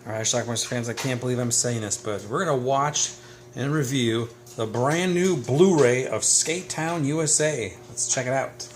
Alright, Schlockmeisters fans, I can't believe I'm saying this, but we're going to watch and review the brand new Blu-ray of SKATETOWN U.S.A. Let's check it out.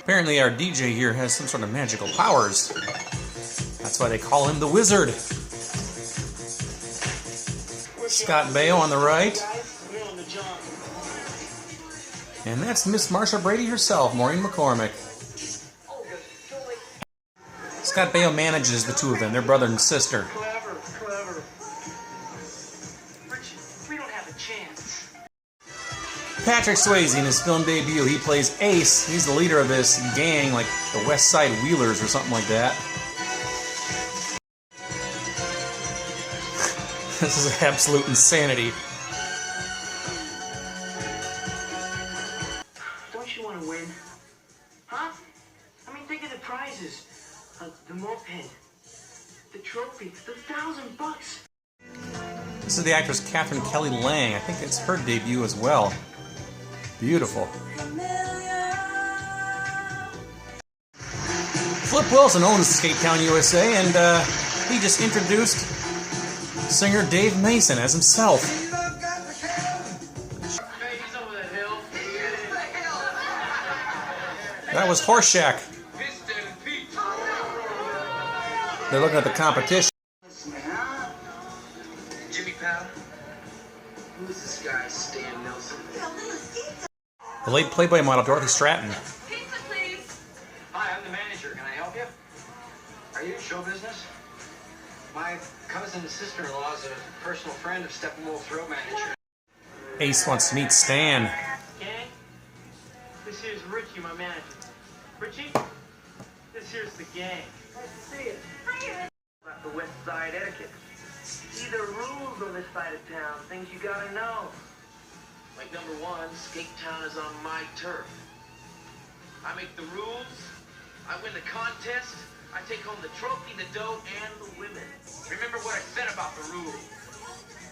Apparently our DJ here has some sort of magical powers. That's why they call him the Wizard. Scott Baio on the right. And that's Miss Marcia Brady herself, Maureen McCormick. Scott Baio manages the two of them, they're brother and sister. Clever. Richie, we don't have a chance. Patrick Swayze in his film debut, he plays Ace. He's the leader of this gang, like the West Side Wheelers or something like that. This is absolute insanity. Don't you want to win? Huh? I mean, think of the prizes. The moped, the trophy, the $1,000. This is the actress Catherine Kelly Lang. I think it's her debut as well. Beautiful. Flip Wilson owns SKATETOWN U.S.A. and he just introduced singer Dave Mason as himself. That was Horseshack. They're looking at the competition. Jimmy Powell? Who's this guy, Stan Nelson? The late Playboy model Dorothy Stratton. Pizza, please. Hi, I'm the manager. Can I help you? Are you in show business? My cousin's sister-in-law is a personal friend of Steppenwolf's road manager. Ace wants to meet Stan. Gang, this here's Richie, my manager. Richie, this here's the gang. Nice to see you. About the West Side etiquette. See the rules on this side of town, things you gotta know. Like number one, SKATETOWN is on my turf. I make the rules, I win the contest, I take home the trophy, the dough, and the women. Remember what I said about the rules.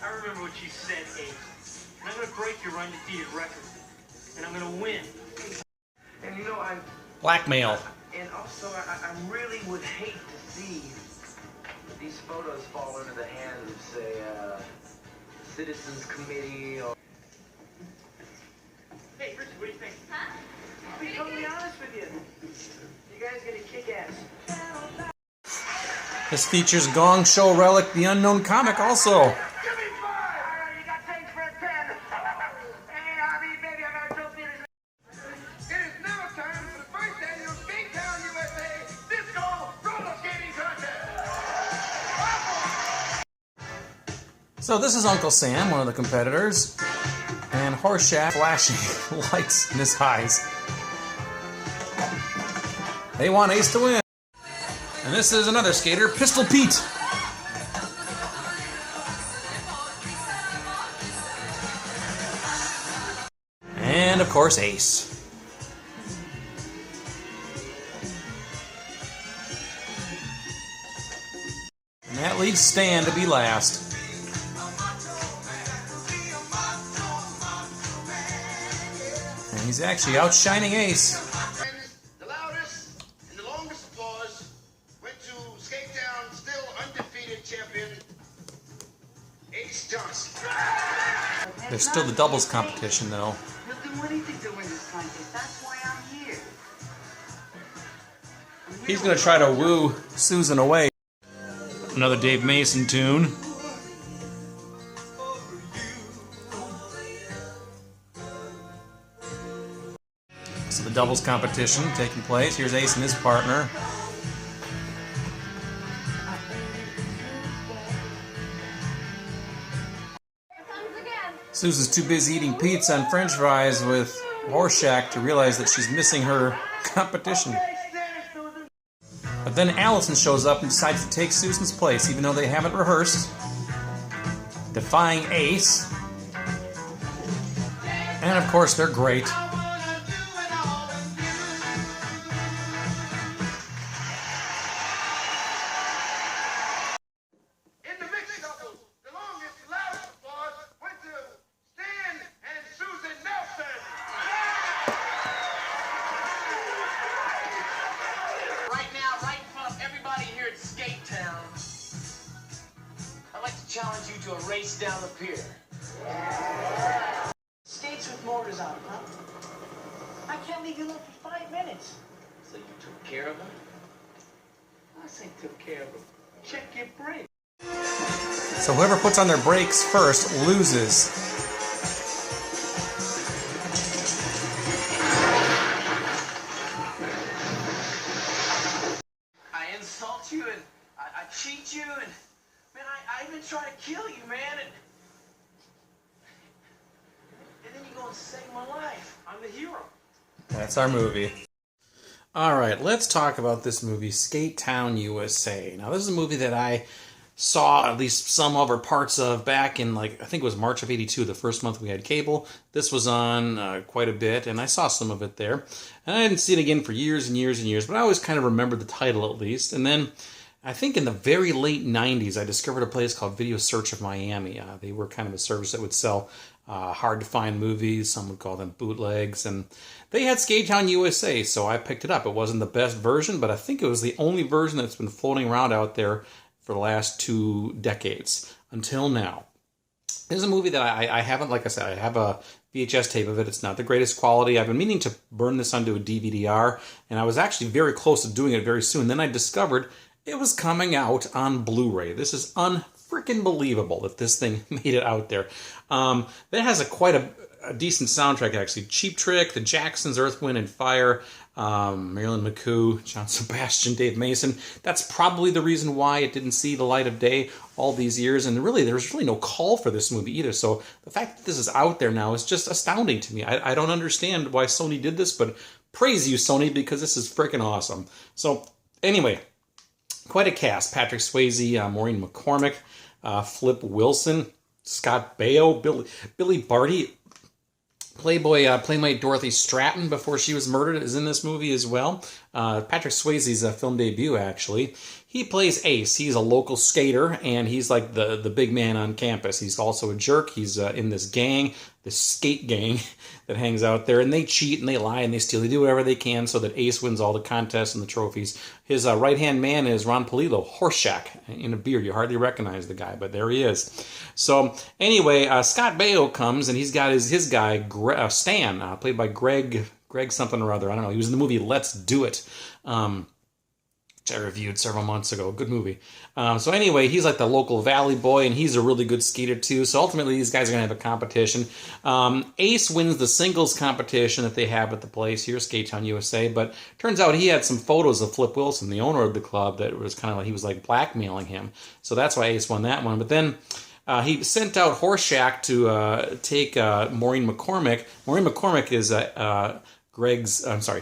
I remember what you said, Ace. And I'm gonna break your undefeated record. And I'm gonna win. And you know, Blackmail. and also I really would hate to see these photos fall into the hands of, say, Citizens Committee or... Hey, Richie, what do you think? Huh? I'll be totally honest with you. You guys gonna kick ass. This features Gong Show relic, the Unknown Comic, also. Give me 5! Alright, you got change for a 10. Hey, Harvey, baby, I got a trophy. It is now time for the first annual SKATETOWN U.S.A. Disco Roller Skating Contest. So this is Uncle Sam, one of the competitors, and Horseshack flashing lights in his eyes. They want Ace to win. And this is another skater, Pistol Pete. And of course, Ace. And that leaves Stan to be last. And he's actually outshining Ace. The loudest and the longest applause went to SKATETOWN still undefeated champion, Ace Johnson. There's still the doubles competition, though. He'll do anything to win this contest. That's why I'm here. He's going to try to woo Susan away. Another Dave Mason tune. So the doubles competition taking place. Here's Ace and his partner. Susan's too busy eating pizza and french fries with Horseshack to realize that she's missing her competition. But then Allison shows up and decides to take Susan's place, even though they haven't rehearsed, defying Ace. And of course, they're great. challenge you to a race down the pier. Skates with motors on them, huh? I can't leave you alone for 5 minutes. So you took care of them? I say took care of them. Check your brakes. So whoever puts on their brakes first loses. I insult you and I cheat you and man, I even try to kill you, man, and then you go and save my life. I'm the hero. That's our movie. Alright, let's talk about this movie, SKATETOWN U.S.A. Now, this is a movie that I saw at least some of or parts of back in, I think it was March of '82, the first month we had cable. This was on quite a bit, and I saw some of it there. And I didn't see it again for years and years and years, but I always kind of remembered the title at least. And then, I think in the very late 90s, I discovered a place called Video Search of Miami. They were kind of a service that would sell hard-to-find movies. Some would call them bootlegs. And they had SKATETOWN U.S.A., so I picked it up. It wasn't the best version, but I think it was the only version that's been floating around out there for the last 2 decades, until now. This is a movie that I haven't, like I said, I have a VHS tape of it. It's not the greatest quality. I've been meaning to burn this onto a DVD-R, and I was actually very close to doing it very soon. Then I discovered it was coming out on Blu-ray. This is unfreaking believable that this thing made it out there. That has quite a decent soundtrack, actually. Cheap Trick, The Jacksons, Earth, Wind and Fire, Marilyn McCoo, John Sebastian, Dave Mason. That's probably the reason why it didn't see the light of day all these years. And really, there's really no call for this movie either. So the fact that this is out there now is just astounding to me. I don't understand why Sony did this, but praise you, Sony, because this is freaking awesome. So anyway, quite a cast. Patrick Swayze, Maureen McCormick, Flip Wilson, Scott Baio, Billy Barty, Playmate Dorothy Stratton, before she was murdered, is in this movie as well. Patrick Swayze's film debut, actually. He plays Ace. He's a local skater, and he's like the big man on campus. He's also a jerk. He's in this gang, this skate gang that hangs out there, and they cheat, and they lie, and they steal. They do whatever they can so that Ace wins all the contests and the trophies. His right-hand man is Ron Polillo, Horseshack, in a beard. You hardly recognize the guy, but there he is. So, anyway, Scott Baio comes, and he's got his guy, Stan, played by Greg something or other. I don't know. He was in the movie Let's Do It, which I reviewed several months ago. Good movie. So anyway, he's like the local valley boy, and he's a really good skater too. So ultimately, these guys are going to have a competition. Ace wins the singles competition that they have at the place here, SKATETOWN USA. But turns out he had some photos of Flip Wilson, the owner of the club, that was kind of like he was like blackmailing him. So that's why Ace won that one. But then he sent out Horseshack to take Maureen McCormick. Maureen McCormick is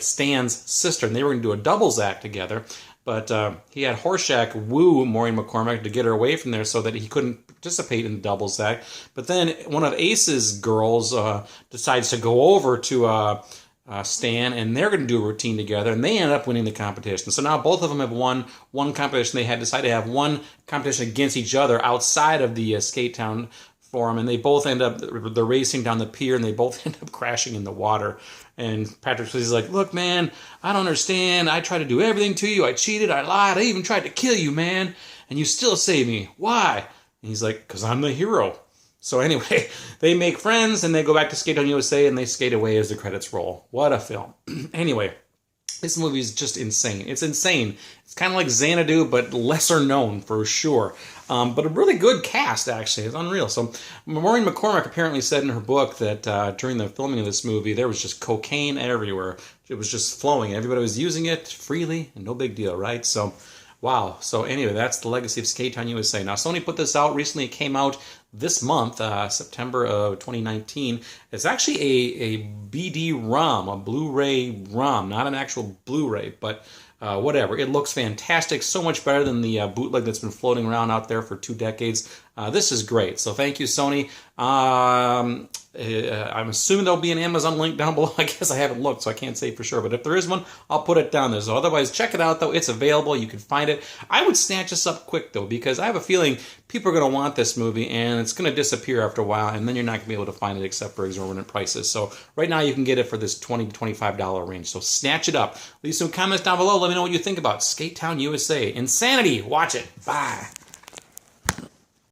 Stan's sister, and they were going to do a doubles act together. But he had Horseshack woo Maureen McCormick to get her away from there so that he couldn't participate in the doubles act. But then one of Ace's girls decides to go over to Stan, and they're going to do a routine together, and they end up winning the competition. So now both of them have won one competition. They had decided to have one competition against each other outside of the SKATETOWN Forum, and they both end up, they're racing down the pier, and they both end up crashing in the water. And Patrick Swayze's like, look, man, I don't understand. I tried to do everything to you. I cheated. I lied. I even tried to kill you, man. And you still saved me. Why? And he's like, because I'm the hero. So anyway, they make friends, and they go back to SKATETOWN USA, and they skate away as the credits roll. What a film. Anyway, this movie is just insane. It's insane. It's kind of like Xanadu, but lesser known for sure. But a really good cast, actually. It's unreal. So Maureen McCormick apparently said in her book that during the filming of this movie, there was just cocaine everywhere. It was just flowing. Everybody was using it freely, and no big deal, right? So, wow. So anyway, that's the legacy of SKATETOWN USA. Now, Sony put this out recently. It came out this month, September of 2019. It's actually a BD-ROM, a Blu-ray ROM, not an actual Blu-ray, but whatever. It looks fantastic, so much better than the bootleg that's been floating around out there for 2 decades. This is great, so thank you, Sony. I'm assuming there'll be an Amazon link down below. I guess I haven't looked, so I can't say for sure, but if there is one, I'll put it down there. So otherwise, check it out, though. It's available. You can find it. I would snatch this up quick, though, because I have a feeling people are going to want this movie, and it's going to disappear after a while, and then you're not going to be able to find it except for exorbitant prices. So right now, you can get it for this $20 to $25 range. So snatch it up. Leave some comments down below. Let me know what you think about SKATETOWN USA. Insanity. Watch it. Bye.